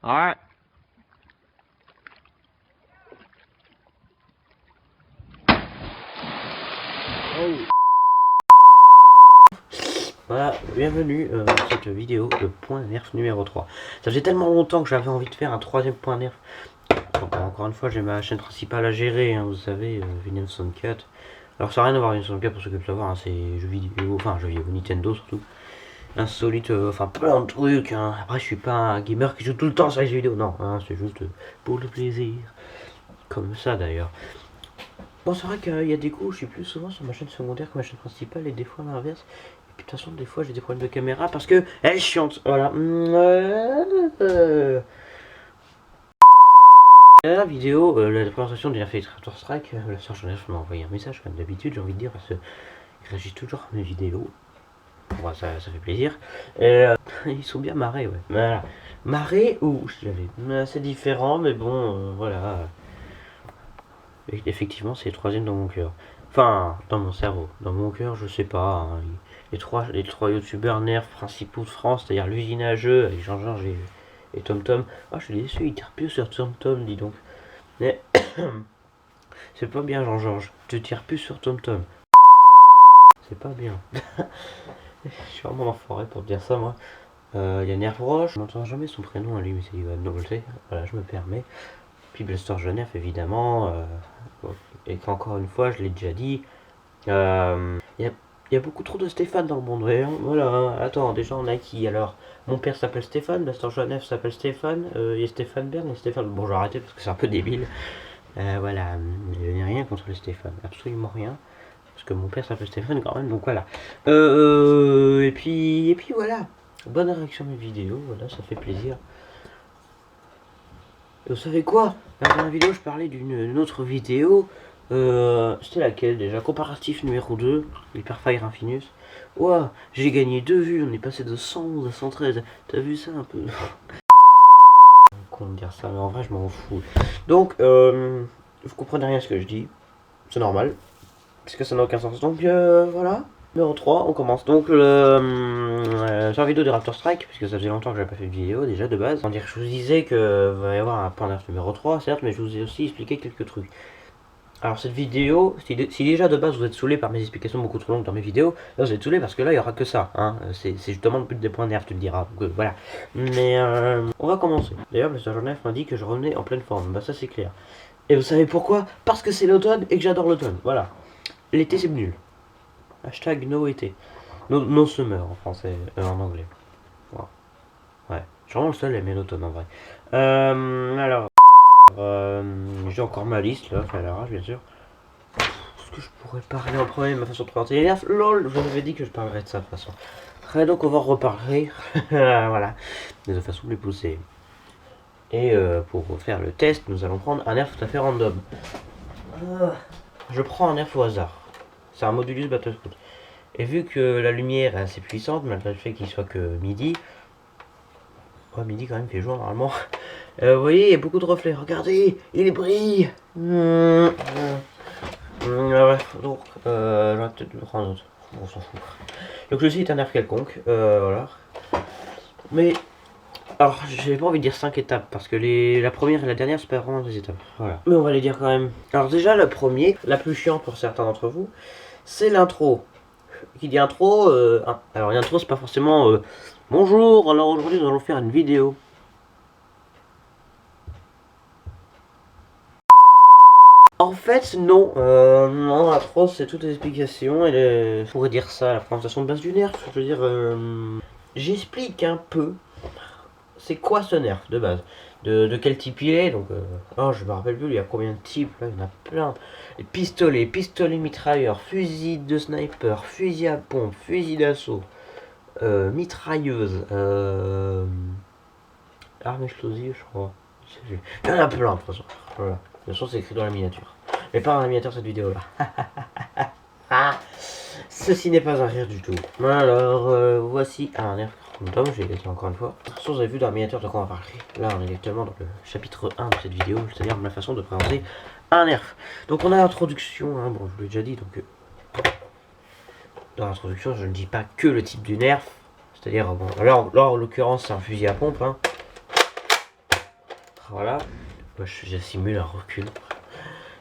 Alright. Oh. Voilà, bienvenue dans cette vidéo de point nerf numéro 3. Ça faisait tellement longtemps que j'avais envie de faire un troisième point nerf. Donc, encore une fois, j'ai ma chaîne principale à gérer, hein, vous savez, Vinny64. Alors ça n'a rien à voir avec Vinny64 pour ceux qui veulent savoir, hein, c'est jeux vidéo, enfin jeux vidéo, Nintendo surtout. Insolite, enfin plein de trucs, hein. Après je suis pas un gamer qui joue tout le temps sur les jeux vidéo, non, hein, c'est juste pour le plaisir. Comme ça d'ailleurs. Bon, c'est vrai qu'il y a des coups où je suis plus souvent sur ma chaîne secondaire que ma chaîne principale et des fois l'inverse. Et puis de toute façon, des fois j'ai des problèmes de caméra parce que elle est chiante. Voilà. La dernière vidéo, la présentation de Raptor Strike, la sœur Genève m'a envoyé un message comme d'habitude, j'ai envie de dire, parce qu'il réagit toujours à mes vidéos. Bon, ça fait plaisir. Et, ils sont bien marrés, ouais. Voilà. Marrés ou c'est différent, mais bon, voilà. Et effectivement, c'est le troisième dans mon cœur. Enfin, dans mon cerveau. Dans mon cœur, je sais pas. Hein. Les trois youtubeurs nerfs principaux de France, c'est-à-dire l'usine à jeux, avec Jean-Georges et TomTom. Ah, je suis déçu, il tire plus sur TomTom, dis donc. Mais c'est pas bien, Jean-Georges. Tu tires plus sur TomTom. C'est pas bien. Je suis vraiment enfoiré pour te dire ça, moi. Il y a Nerfroche, je n'entends jamais son prénom à lui, mais c'est Ivan Nolte. Voilà, je me permets. Puis Blaster Genève, évidemment. Et qu'encore une fois, je l'ai déjà dit. Il y a beaucoup trop de Stéphane dans le monde, ouais, hein. Voilà, hein. Attends, déjà on a qui alors? Mon père s'appelle Stéphane, Blaster Genève s'appelle Stéphane, il y a Stéphane Bern et Stéphane. Bon, je vais arrêter parce que c'est un peu débile. Voilà, je n'ai rien contre les Stéphane, absolument rien. Parce que mon père s'appelle Stéphane quand même, donc voilà. Et puis voilà. Bonne réaction à mes vidéos, voilà, ça fait plaisir. Et vous savez quoi? Dans la dernière vidéo, je parlais d'une autre vidéo. C'était laquelle déjà? Comparatif numéro 2, Hyperfire Infinus. Ouah, j'ai gagné 2 vues, on est passé de 111 à 113. T'as vu ça un peu? Con de dire ça, mais en vrai, je m'en fous. Donc, vous comprenez rien à ce que je dis. C'est normal. Parce que ça n'a aucun sens. Donc, voilà. Numéro 3, on commence donc sur la vidéo de Raptor Strike, puisque ça faisait longtemps que j'avais pas fait de vidéo déjà de base. Je vous disais qu'il va y avoir un point nerf numéro 3, certes, mais je vous ai aussi expliqué quelques trucs. Alors cette vidéo, si déjà de base vous êtes saoulé par mes explications beaucoup trop longues dans mes vidéos, là vous êtes saoulé parce que là il n'y aura que ça, hein. C'est justement le but des points nerfs, tu me diras, donc voilà. Mais on va commencer. D'ailleurs, le Sir Genève m'a dit que je revenais en pleine forme, bah ça c'est clair. Et vous savez pourquoi? Parce que c'est l'automne et que j'adore l'automne, voilà. L'été c'est nul. Hashtag no été. No summer en français, en anglais. Wow. Ouais, je suis vraiment le seul à aimer l'automne en vrai. Alors, j'ai encore ma liste là, à l'arrache bien sûr. Est-ce que je pourrais parler en premier de ma façon de présenter les nerfs? LOL, je vous avais dit que je parlerais de ça de toute façon. Donc on va reparler, voilà, de façon plus poussée. Et pour faire le test, nous allons prendre un nerf tout à fait random. Je prends un nerf au hasard. C'est un Modulus Battlescout. Et vu que la lumière est assez puissante, malgré le fait qu'il soit que midi, ouais, midi quand même fait jour normalement. Vous voyez, il y a beaucoup de reflets. Regardez, il brille. Ouais, donc, j'aurais peut-être le prendre un autre. On s'en fout. Donc, ceci est un nerf quelconque. Voilà. Mais, alors, j'ai pas envie de dire 5 étapes parce que la première et la dernière, c'est pas vraiment des étapes. Voilà. Mais on va les dire quand même. Alors, déjà, le premier, la plus chiante pour certains d'entre vous, c'est l'intro. Qui dit intro, alors l'intro c'est pas forcément bonjour, alors aujourd'hui nous allons faire une vidéo. En fait non, non, l'intro c'est toutes les explications et je pourrais dire ça, la présentation de base du nerf, je veux dire, j'explique un peu c'est quoi ce nerf de base, de quel type il est, donc oh je me rappelle plus, il y a combien de types là, il y en a plein. Les pistolets mitrailleurs, fusil de sniper, fusil à pompe, fusil d'assaut. Mitrailleuse, arme explosive, je crois. Il y en a plein, de toute façon. Voilà. De toute façon, c'est écrit dans la miniature. Mais pas dans la miniature cette vidéo là. Ah, ceci n'est pas un rire du tout. Alors, voici un nerf random, j'ai laissé encore une fois. De toute façon, vous avez vu dans la miniature de quoi on va parler. Là, on est actuellement dans le chapitre 1 de cette vidéo, c'est-à-dire ma façon de présenter un nerf. Donc, on a l'introduction, hein, bon, je vous l'ai déjà dit, donc. Dans l'introduction, je ne dis pas que le type du nerf. C'est-à-dire, bon, là en l'occurrence, c'est un fusil à pompe. Hein. Voilà. Moi, je simule un recul.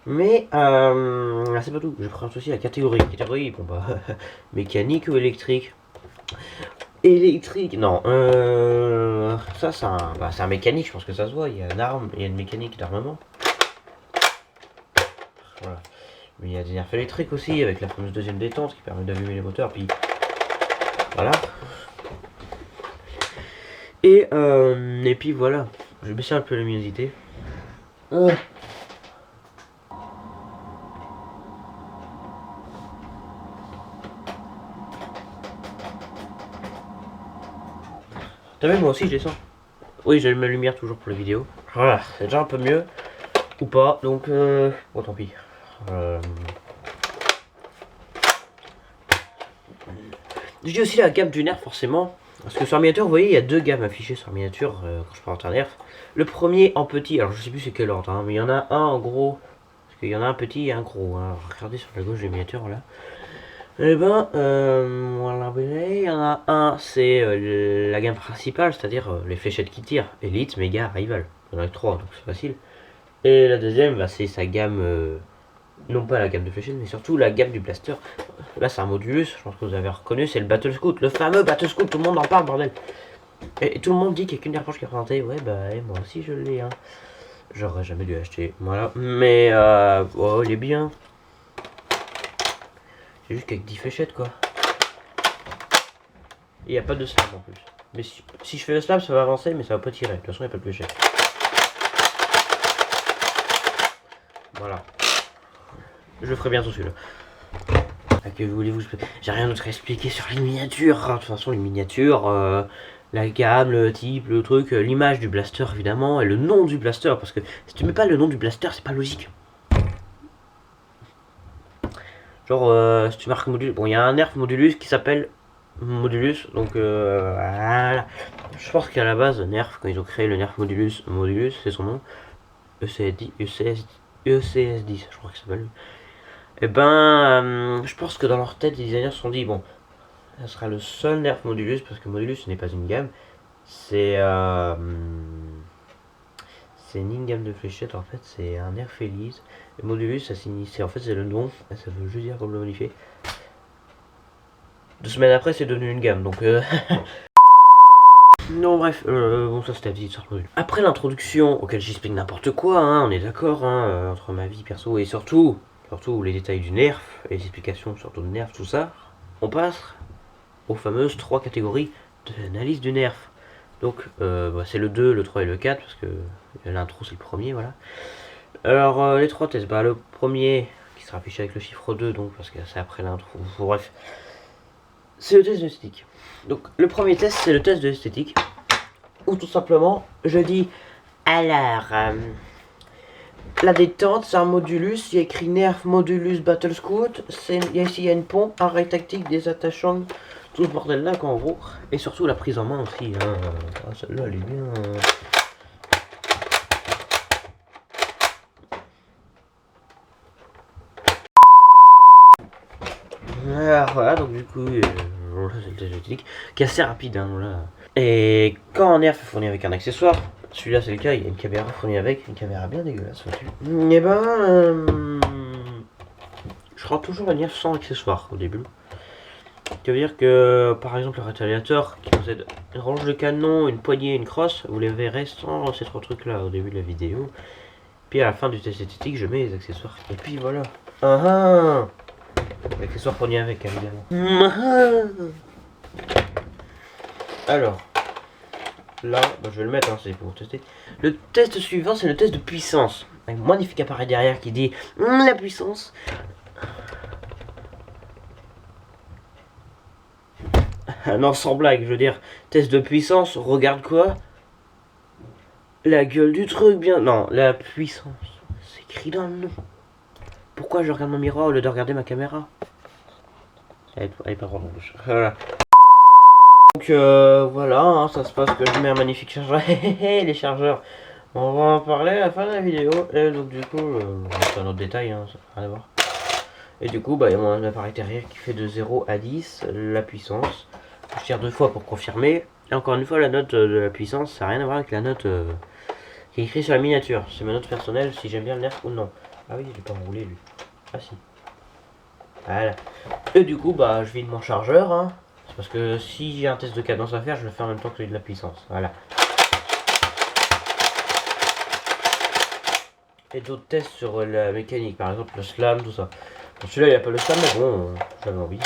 Mais c'est pas tout. Je présente aussi la catégorie. Catégorie, bon bah, mécanique ou électrique. Électrique, non. Ça, c'est un mécanique, je pense que ça se voit. Il y a une arme, il y a une mécanique d'armement. Voilà. Mais il y a des nerfs électriques aussi, avec la fameuse deuxième détente qui permet d'allumer les moteurs. Puis voilà. Et puis voilà. Je vais baisser un peu la luminosité. T'as vu, moi aussi je descends. Oui, j'allume ma lumière toujours pour les vidéos. Voilà, c'est déjà un peu mieux. Ou pas, donc bon, tant pis. Je dis aussi la gamme du nerf forcément. Parce que sur la miniature, vous voyez, il y a deux gammes affichées sur la miniature quand je parle d'un nerf. Le premier en petit, alors je sais plus c'est quel ordre, hein, mais il y en a un en gros. Parce qu'il y en a un petit et un gros. Hein. Regardez sur la gauche des miniatures là. Eh ben, voilà, il y en a un, c'est la gamme principale, c'est-à-dire les fléchettes qui tirent. Elite, Mega, Rival. Il y en a que 3, donc c'est facile. Et la deuxième, bah, c'est sa gamme, non pas la gamme de fléchettes, mais surtout la gamme du blaster. Là, c'est un Modulus, je pense que vous avez reconnu, c'est le Battle Scout, le fameux Battle Scout, tout le monde en parle, bordel. Et tout le monde dit qu'il n'y a qu'une Airforge qui est représentée. Ouais, bah, moi aussi je l'ai, hein. J'aurais jamais dû acheter, voilà. Mais, oh, il est bien. C'est juste qu'avec 10 fléchettes, quoi. Il n'y a pas de slab en plus. Mais si je fais le slab, ça va avancer, mais ça va pas tirer. De toute façon, il n'y a pas de fléchettes. Voilà. Je le ferai bientôt celui-là. Que voulez-vous? J'ai rien d'autre à expliquer sur les miniatures. De toute façon, les miniatures, la gamme, le type, le truc, l'image du blaster évidemment, et le nom du blaster. Parce que si tu mets pas le nom du blaster, c'est pas logique. Genre, si tu marques Modulus, bon, il y a un nerf Modulus qui s'appelle Modulus, donc voilà. Je pense qu'à la base, Nerf, quand ils ont créé le Nerf Modulus, Modulus, c'est son nom, ECS10, je crois que ça s'appelle. Et ben, je pense que dans leur tête, les designers se sont dit, bon, ça sera le seul Nerf Modulus, parce que Modulus, ce n'est pas une gamme, c'est une gamme de fléchettes, en fait, c'est un Nerf Elise. Et Modulus, ça signifie, en fait, c'est le nom, ça veut juste dire comme le modifier. 2 semaines après, c'est devenu une gamme, donc non, bref, bon, ça c'était la visite sur le module. Après l'introduction, auquel j'explique n'importe quoi, hein, on est d'accord, hein, entre ma vie perso et surtout les détails du nerf, et les explications surtout de nerf, tout ça, on passe aux fameuses 3 catégories de l'analyse du nerf. Donc, bah, c'est le 2, le 3 et le 4, parce que l'intro c'est le premier, voilà. Alors, les 3 tests, bah, le premier, qui sera affiché avec le chiffre 2, donc, parce que c'est après l'intro, bref. C'est le test de l'esthétique. Donc le premier test, c'est le test de l'esthétique. Ou tout simplement, je dis, alors, la détente, c'est un Modulus, il y a écrit Nerf Modulus Battle Scout, ici il y a une pompe, un rail tactique, des attachants, tout ce bordel là en gros. Et surtout la prise en main aussi, hein. Ah, celle-là elle est bien. Alors, voilà, donc du coup, c'est le test de l'esthétique, qui est assez rapide, hein, là. Et quand un nerf est fourni avec un accessoire, celui-là c'est le cas, il y a une caméra fournie avec, une caméra bien dégueulasse dessus. Et ben, je rends toujours le nerf sans accessoire au début. Ça veut dire que par exemple le rétaliateur qui possède une range de canon, une poignée, une crosse, vous les verrez sans ces 3 trucs là au début de la vidéo. Puis à la fin du test esthétique, je mets les accessoires. Et puis voilà. L'accessoire fourni avec évidemment. Alors. Là, bah, je vais le mettre, hein, c'est pour tester. Le test suivant, c'est le test de puissance. Un magnifique appareil derrière qui dit la puissance. Non, sans blague, je veux dire, test de puissance, regarde quoi? La gueule du truc, bien. Non, la puissance. C'est écrit dans le nom. Pourquoi je regarde mon miroir au lieu de regarder ma caméra? Elle est pas vraiment bouche. Voilà. Donc voilà, hein, ça se passe que je mets un magnifique chargeur. Les chargeurs, on va en parler à la fin de la vidéo. Et donc du coup, c'est un autre détail, hein, ça n'a rien à voir. Et du coup, bah, il y a mon appareil derrière qui fait de 0 à 10 la puissance. Je tire 2 fois pour confirmer. Et encore une fois, la note de la puissance, ça n'a rien à voir avec la note qui est écrit sur la miniature. C'est ma note personnelle si j'aime bien le nerf ou non. Ah oui, il est pas enroulé lui. Ah si. Voilà. Et du coup, bah, je vide mon chargeur. Hein. C'est parce que si j'ai un test de cadence à faire, je le fais en même temps que celui de la puissance. Voilà. Et d'autres tests sur la mécanique, par exemple le slam, tout ça. Celui-là, il n'y a pas le slam, mais bon, j'avais envie.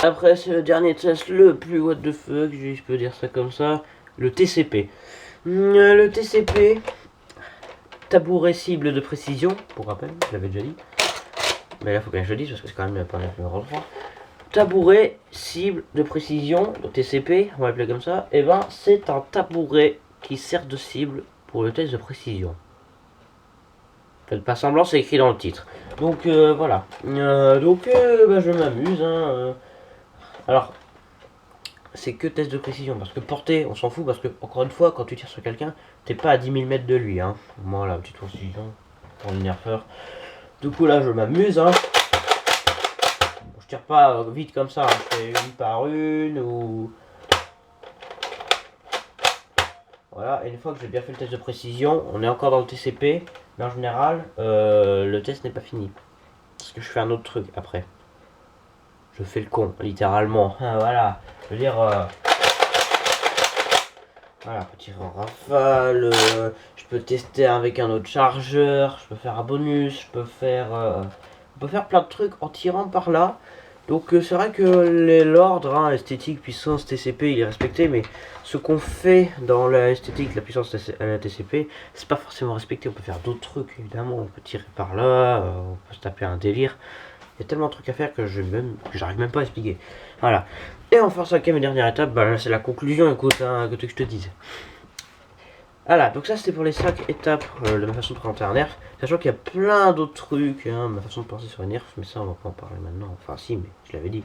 Après, c'est le dernier test le plus what the fuck, je peux dire ça comme ça. Le TCP. Le TCP, tabouret cible de précision, pour rappel, je l'avais déjà dit. Mais là, faut bien que je le dise parce que c'est quand même pas le numéro 3. Tabouret cible de précision, le TCP, on va l'appeler comme ça. Et ben, c'est un tabouret qui sert de cible pour le test de précision. Faites pas semblant, c'est écrit dans le titre. Donc voilà. Bah, je m'amuse. Hein, Alors, c'est que test de précision. Parce que porter, on s'en fout. Parce que, encore une fois, quand tu tires sur quelqu'un, t'es pas à 10 000 mètres de lui. Hein. Moi, la petite précision pour le nerfeur. Du coup, là, je m'amuse. Hein. Bon, je tire pas vite comme ça. Hein. Je fais une par une ou. Voilà, et une fois que j'ai bien fait le test de précision, on est encore dans le TCP. Mais en général, le test n'est pas fini. Parce que je fais un autre truc après. Je fais le con, littéralement. Voilà. Je veux dire... Voilà, petit rafale. Je peux tester avec un autre chargeur. Je peux faire un bonus. Je peux faire... on peut faire plein de trucs en tirant par là. Donc c'est vrai que l'ordre, hein, esthétique, puissance, TCP, il est respecté, mais ce qu'on fait dans l'esthétique, la puissance la TCP, c'est pas forcément respecté. On peut faire d'autres trucs, évidemment, on peut tirer par là, on peut se taper un délire. Il y a tellement de trucs à faire que j'arrive même pas à expliquer. Voilà. Et enfin, cinquième et dernière étape, bah, c'est la conclusion, écoute, hein, que je te dise. Voilà, donc ça c'était pour les 5 étapes de ma façon de présenter un nerf. Sachant qu'il y a plein d'autres trucs, hein, ma façon de penser sur les nerfs, mais ça on va pas en parler maintenant. Enfin si, mais je l'avais dit.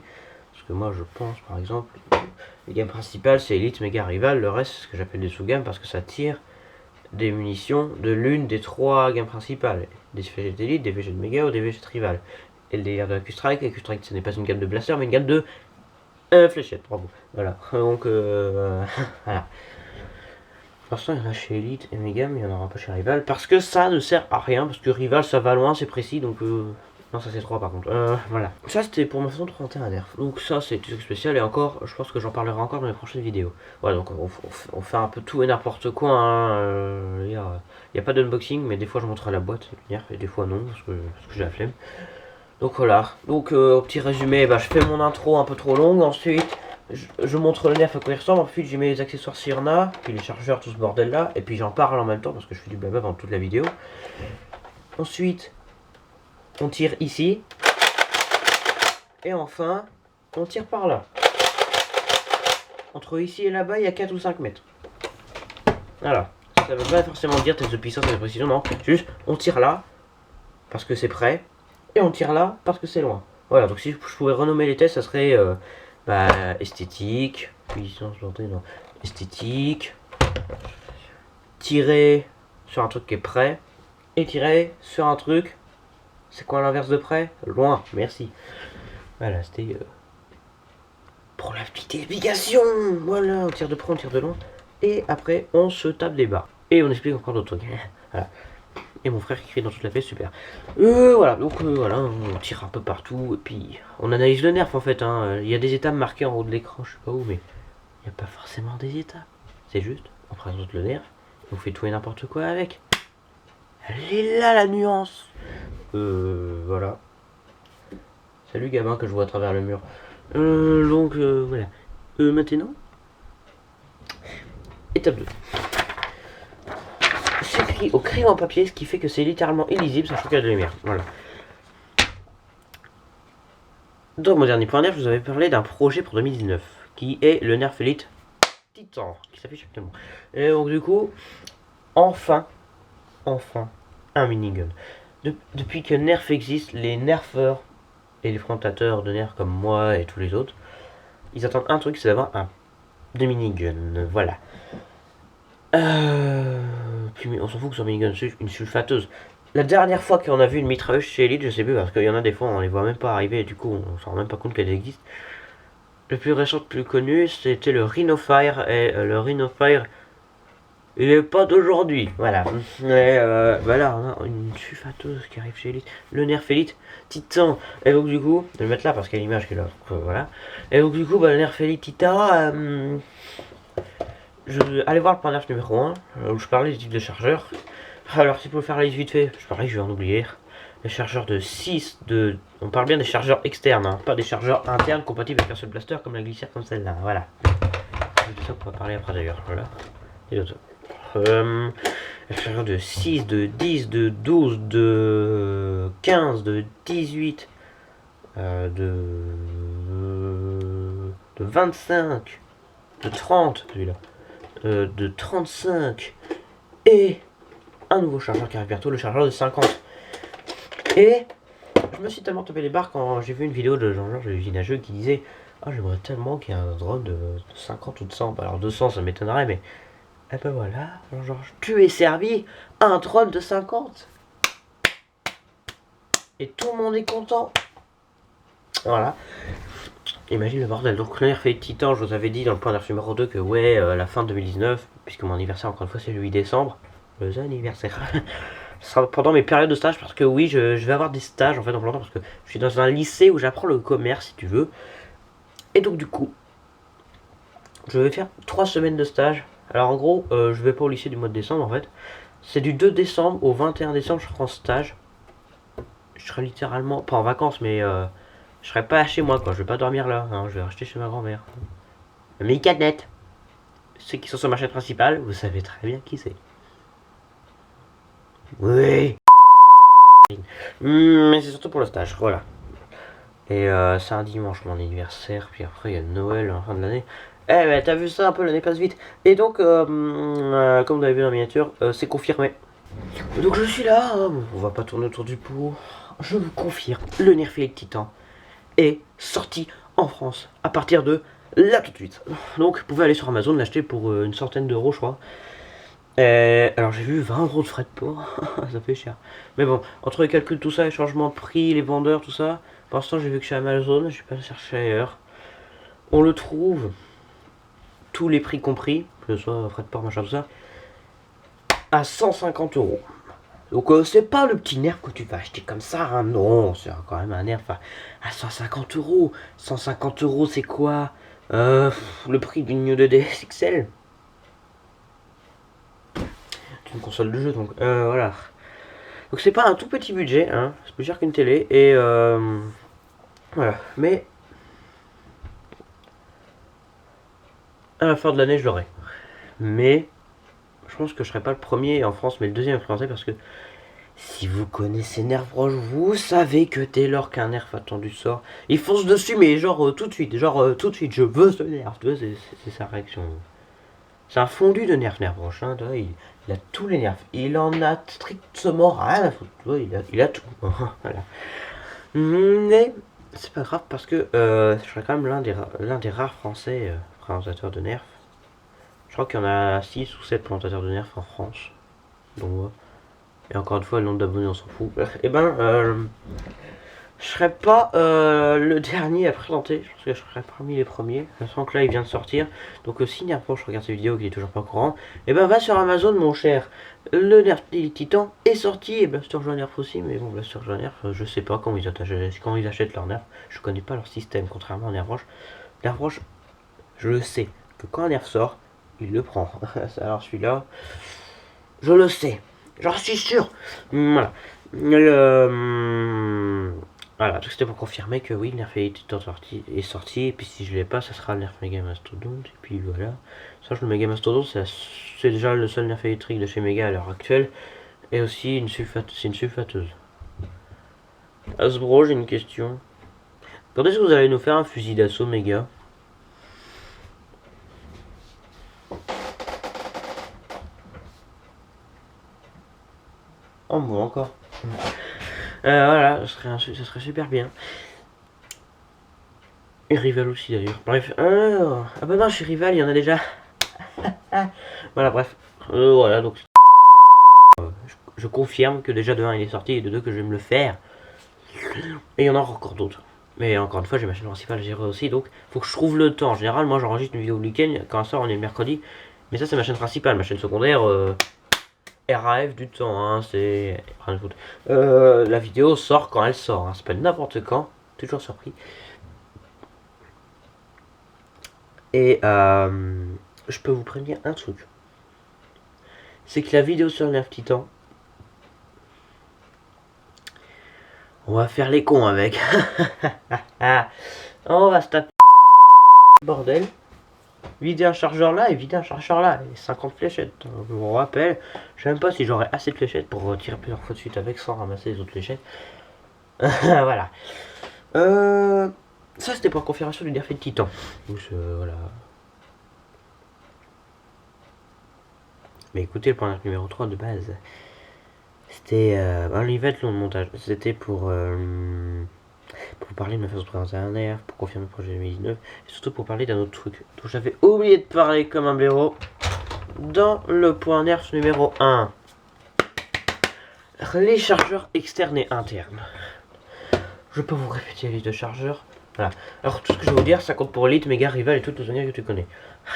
Parce que moi je pense par exemple, les gammes principales c'est Elite, Mega, Rival. Le reste c'est ce que j'appelle des sous-gammes parce que ça tire des munitions de l'une des 3 gammes principales. Des VG d'Elite, des VG de Mega ou des VG de Rival. Et le délire de la Q-Strike, la Q-Strike ce n'est pas une gamme de blaster mais une gamme de fléchettes. Bravo. Voilà, donc voilà. Pour l'instant, il y en a chez Elite et Mega, mais il n'y en aura pas chez Rival. Parce que ça ne sert à rien. Parce que Rival, ça va loin, c'est précis. Donc, non, ça c'est 3 par contre. Voilà. Ça, c'était pour ma façon de présenter un nerf. Donc, ça, c'est tout spécial. Et encore, je pense que j'en parlerai encore dans les prochaines vidéos. Voilà, donc on fait un peu tout et n'importe quoi. Hein. Il n'y a pas d'unboxing, mais des fois, je montre la boîte. Et des fois, non, parce que j'ai la flemme. Donc, voilà. Donc, au petit résumé, bah, je fais mon intro un peu trop longue. Ensuite. Je montre le nerf à quoi il ressemble, ensuite j'y mets les accessoires s'il y en a, puis les chargeurs, tout ce bordel là, et puis j'en parle en même temps parce que je fais du blabla pendant toute la vidéo. Ensuite, on tire ici, et enfin, on tire par là. Entre ici et là-bas, il y a 4 ou 5 mètres. Voilà, ça veut pas forcément dire test de puissance et de précision, non, c'est juste on tire là, parce que c'est près, et on tire là, parce que c'est loin. Voilà, donc si je pouvais renommer les tests, ça serait... esthétique, puissance, non, esthétique, tirer sur un truc qui est près, et tirer sur un truc, c'est quoi l'inverse de près? Loin, merci. Voilà, c'était pour la petite explication. Voilà, on tire de près, on tire de loin, et après on se tape des barres. Et on explique encore d'autres trucs. Voilà. Et mon frère qui crie dans toute la pièce, super. Voilà, donc voilà, on tire un peu partout, et puis on analyse le nerf en fait. Il y a des étapes marquées en haut de l'écran, je sais pas où, mais il n'y a pas forcément des étapes. C'est juste, on présente le nerf, on fait tout et n'importe quoi avec. Elle est là la nuance. Voilà. Salut gamin que je vois à travers le mur. Donc voilà. Maintenant, étape 2. C'est écrit au crayon en papier, ce qui fait que c'est littéralement illisible, sachant qu'il y a de la lumière. Voilà. Dans mon dernier point nerf, je vous avais parlé d'un projet pour 2019, qui est le Nerf Elite Titan, qui s'affiche actuellement. Et donc du coup, enfin, un minigun. Depuis que Nerf existe, les nerfeurs et les fondateurs de Nerf comme moi et tous les autres, ils attendent un truc, c'est d'avoir un de minigun. Voilà. Puis on s'en fout que ce minigun c'est une sulfateuse. La dernière fois qu'on a vu une mitrailleuse chez Elite, je sais plus, parce qu'il y en a des fois on les voit même pas arriver et du coup on s'en rend même pas compte qu'elles existent. Le plus récent, le plus connu, c'était le Rhino Fire, et le Rhino Fire Il est pas d'aujourd'hui, voilà. Et voilà, on a une sulfateuse qui arrive chez Elite. Le nerf Elite Titan. Et donc du coup, je vais le mettre là parce qu'il y a l'image qui est là. Voilà. Et donc du coup, bah, le nerf Elite Titan, je vais aller voir le point nerf numéro 1, où je parlais des types de chargeurs. Alors si pour faire la liste vite fait, je parie, je vais en oublier. Les chargeurs de 6, on parle bien des chargeurs externes, hein, pas des chargeurs internes compatibles avec un seul blaster comme la glissière comme celle-là, voilà. C'est de ça qu'on va parler après d'ailleurs, voilà. Et d'autres. Les chargeurs de 6, de 10, de 12, de 15, de 18, de 25, de 30, celui-là, de 35, et un nouveau chargeur qui arrive bientôt, le chargeur de 50. Et je me suis tellement tapé les barres quand j'ai vu une vidéo de Jean-Georges Usinageux qui disait ah, j'aimerais tellement qu'il y ait un drone de 50 ou de 100. Alors 200 ça m'étonnerait, mais et ben voilà, Jean-Georges, tu es servi à un drone de 50. Et tout le monde est content. Voilà. Imagine le bordel. Donc le Nerf Titan, je vous avais dit dans le point nerf numéro 2 que ouais, la fin 2019, puisque mon anniversaire encore une fois c'est le 8 décembre. Le anniversaire. Ce sera pendant mes périodes de stage parce que oui, je vais avoir des stages en fait en plein temps parce que je suis dans un lycée où j'apprends le commerce si tu veux. Et donc du coup, je vais faire 3 semaines de stage. Alors en gros, je vais pas au lycée du mois de décembre en fait. C'est du 2 décembre au 21 décembre, je serai en stage. Je serai littéralement, pas en vacances, mais je serai pas chez moi quoi. Je vais pas dormir là, hein, je vais rester chez ma grand-mère. Mais Canet, ceux qui sont sur ma chaîne principale, vous savez très bien qui c'est. Oui. Mais c'est surtout pour le stage, voilà. Et c'est un dimanche mon anniversaire, puis après il y a Noël en fin de l'année. Eh ben t'as vu ça un peu, l'année passe vite. Et donc, comme vous avez vu dans la miniature, c'est confirmé. Donc je suis là, hein, on va pas tourner autour du pot. Je vous confirme, le Nerf Elite Titan est sorti en France à partir de là tout de suite. Donc vous pouvez aller sur Amazon l'acheter pour une centaine d'euros je crois. Alors j'ai vu 20 euros de frais de port, ça fait cher. Mais bon, entre les calculs, tout ça, les changements de prix, les vendeurs, tout ça, pour l'instant j'ai vu que chez Amazon, je vais pas le chercher ailleurs. On le trouve, tous les prix compris, que ce soit frais de port, machin, tout ça, à 150 euros. Donc c'est pas le petit nerf que tu vas acheter comme ça, hein, non, c'est quand même un nerf à 150 euros. 150 euros c'est quoi le prix d'une New 2DS XL. C'est une console de jeu donc voilà. Donc c'est pas un tout petit budget, hein, c'est plus cher qu'une télé et voilà. Mais à la fin de l'année je l'aurai. Mais je pense que je serai pas le premier en France mais le deuxième à présenter parce que si vous connaissez Nerfroche, vous savez que dès lors qu'un nerf attendu sort, il fonce dessus mais genre tout de suite, tout de suite, je veux ce nerf, tu vois, c'est sa réaction. C'est un fondu de Nerfroche, hein, tu vois, il a tous les nerfs, il en a strictement rien à foutre, tu vois, il a tout, voilà. Mais c'est pas grave parce que je serais quand même l'un des rares français présentateurs de nerfs. Je crois qu'il y en a 6 ou 7 présentateurs de nerfs en France. Donc et encore une fois, le nombre d'abonnés on s'en fout. Et ben je serais pas le dernier à présenter. Je pense que je serais parmi les premiers. Je sens que là il vient de sortir. Donc si Nerfroche regarde cette vidéo qu'il est toujours pas au courant, et ben va sur Amazon mon cher. Le Nerf Titan est sorti et Blaster Nerf aussi, mais bon Blaster Nerf, je sais pas comment ils achètent leur nerf. Je connais pas leur système, contrairement à Nerfroche. Nerfroche, je le sais que quand un nerf sort, il le prend. Alors celui-là, je le sais, j'en suis sûr. Voilà. Voilà, donc c'était pour confirmer que oui, le Nerf Elite est sorti, et puis si je l'ai pas, ça sera le Nerf Mega Mastodon, et puis voilà. Sache le Mega Mastodon, c'est déjà le seul Nerf électrique de chez Mega à l'heure actuelle, et aussi c'est une sulfateuse. Hasbro, j'ai une question. Quand est-ce que vous allez nous faire un fusil d'assaut Mega? Oh, moi encore. Voilà, ça serait super bien. Et Rival aussi d'ailleurs. Bref, ah bah non, chez Rival, il y en a déjà. Voilà, bref. Voilà, donc je confirme que déjà de 1 il est sorti et de 2 que je vais me le faire. Et il y en a encore d'autres. Mais encore une fois, j'ai ma chaîne principale à gérer aussi, donc faut que je trouve le temps. En général, moi j'enregistre une vidéo le week-end, quand ça sort on est le mercredi. Mais ça c'est ma chaîne principale, ma chaîne secondaire, RAF du temps, hein, c'est rien de foutre. La vidéo sort quand elle sort, hein, c'est pas n'importe quand, toujours surpris. Et je peux vous prévenir un truc. C'est que la vidéo sur le Nerf Titan, on va faire les cons avec. On va se taper bordel. Vider un chargeur là et vider un chargeur là. Et 50 fléchettes. Je vous rappelle, je sais même pas si j'aurai assez de fléchettes pour tirer plusieurs fois de suite avec sans ramasser les autres fléchettes. Voilà. Ça c'était pour la confirmation du Nerf Titan. Voilà. Mais écoutez, le point numéro 3 de base, c'était un event long de montage. C'était pour parler de ma façon de présenter un Nerf, pour confirmer le projet 2019, et surtout pour parler d'un autre truc dont j'avais oublié de parler comme un blaireau dans le point Nerf numéro 1. Les chargeurs externes et internes. Je peux vous répéter les deux chargeurs. Voilà. Alors tout ce que je vais vous dire, ça compte pour Elite, Mega, Rival et toutes les zones que tu connais.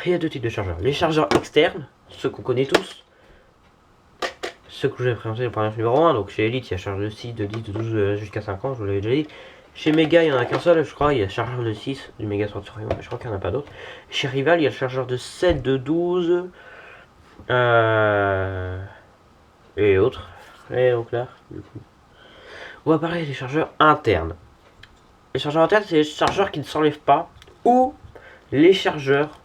Il y a deux types de chargeurs. Les chargeurs externes, ceux qu'on connaît tous. Ceux que je vais présenter le point Nerf numéro 1. Donc chez Elite, il y a chargeur de 6, de 10, de 12 jusqu'à 5 ans, je vous l'avais déjà dit. Chez Mega, il n'y en a qu'un seul, je crois. Il y a le chargeur de 6 du Mega Sword Survivor, mais je crois qu'il n'y en a pas d'autres. Chez Rival, il y a le chargeur de 7, de 12. Et autres. Et au clair, du coup. On va parler des chargeurs internes. Les chargeurs internes, c'est les chargeurs qui ne s'enlèvent pas. Ou les chargeurs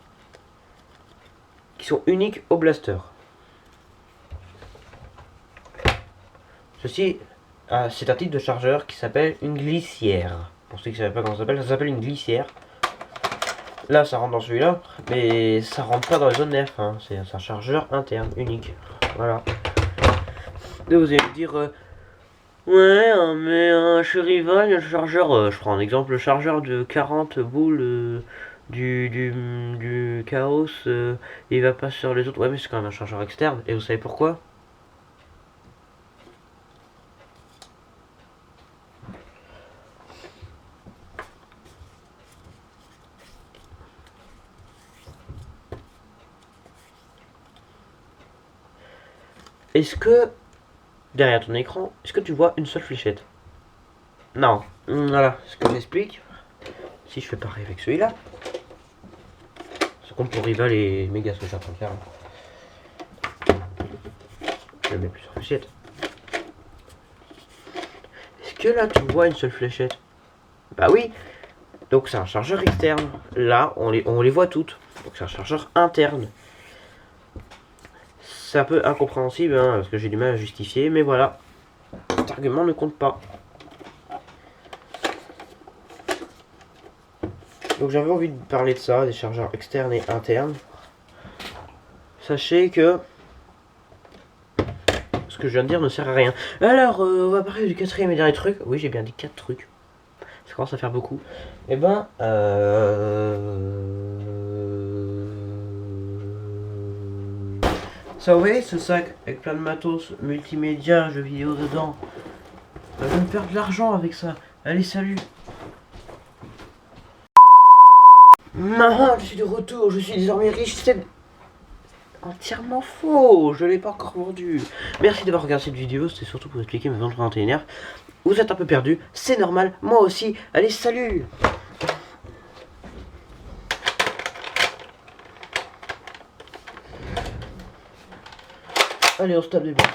qui sont uniques au blaster. Ceci, c'est un type de chargeur qui s'appelle une glissière. Pour ceux qui ne savent pas comment ça s'appelle une glissière. Là, ça rentre dans celui-là, mais ça rentre pas dans les zones Nerf. Hein. C'est un chargeur interne, unique. Voilà. Et vous allez me dire, ouais, mais chez Rival, il y a le chargeur. Je prends un exemple, le chargeur de 40 boules du Chaos, il va pas sur les autres. Ouais, mais c'est quand même un chargeur externe. Et vous savez pourquoi ? Est-ce que, derrière ton écran, est-ce que tu vois une seule fléchette? Non. Voilà, ce que j'explique. Si je fais pareil avec celui-là. Ça compte pour Rival et Mega, ce que je suis en train de faire. Je mets plusieurs fléchettes. Est-ce que là, tu vois une seule fléchette? Bah oui. Donc c'est un chargeur externe. Là, on les voit toutes. Donc c'est un chargeur interne. C'est un peu incompréhensible, hein, parce que j'ai du mal à justifier, mais voilà. Cet argument ne compte pas. Donc j'avais envie de parler de ça, des chargeurs externes et internes. Sachez que ce que je viens de dire ne sert à rien. Alors, on va parler du quatrième et dernier truc. Oui, j'ai bien dit 4 trucs. Ça commence à faire beaucoup. Et ben, ça, vous voyez ce sac avec plein de matos, multimédia, jeux vidéo dedans. Je vais me perdre de l'argent avec ça. Allez, salut. Maman, je suis de retour, je suis désormais riche. C'est entièrement faux, je l'ai pas encore vendu. Merci d'avoir regardé cette vidéo, c'était surtout pour expliquer mes ventes 21h. Vous êtes un peu perdu, c'est normal, moi aussi. Allez, salut. Allez, on se tape des barres.